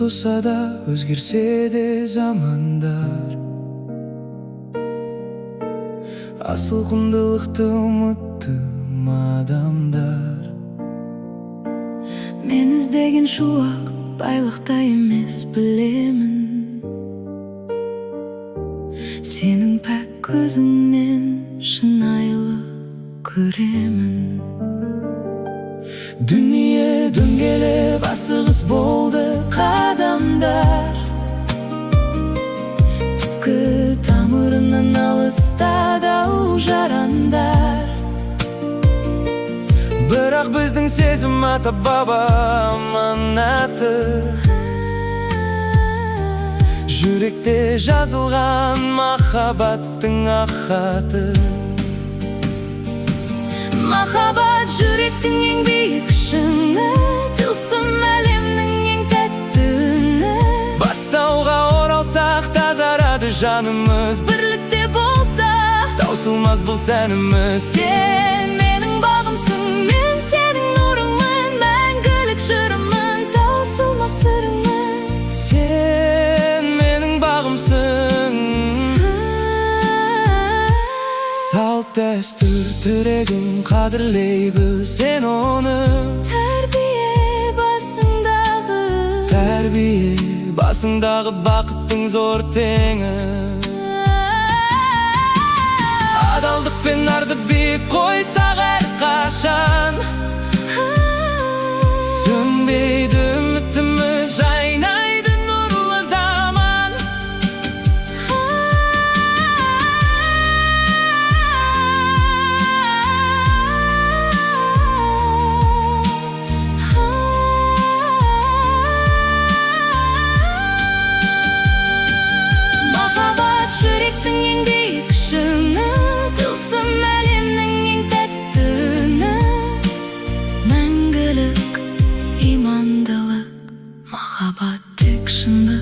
Buzulsa da özgürse de zamanlar, asıl құндылықты ұмыттым адамдар. Мен іздеген шуақ байлықта емес білемін. Сенің пәк көзіңнен шынайылық көремін. Дүние дөңгелеп асығыс болды қадамдар, Түпкі тамырынан алыста дау жарандар. бірақ біздің сезім ата-баба аманаты, жүректе жазылған махаббаттың ақ хаты. Махаббат жүректің ең биік шыңы, тылсым әлемнің ең тәтті үні. Бастауға оралсақ тазарады жанымыз, Бірлікте болса таусылмас бұл сәніміз. сен менің бағымсың, мен сенің нұрыңмын, мәңгілік жырымын, таусылмас сырыңмын. Сен менің бағымсың, салт дәстүр тірегім, қадірлей біл сен оны. Тәрбие басыңдағы бақыттың зор теңі. Адалдық пен арды биік қойсақ әрқашан, сөнбейді үмітіміз, жайнайды нұрлы заман. Махаббат жүректің ең биік шыңы, тылсым әлемнің ең тәтті үні. Мәңгілік имандылық, махаббат тек шындық.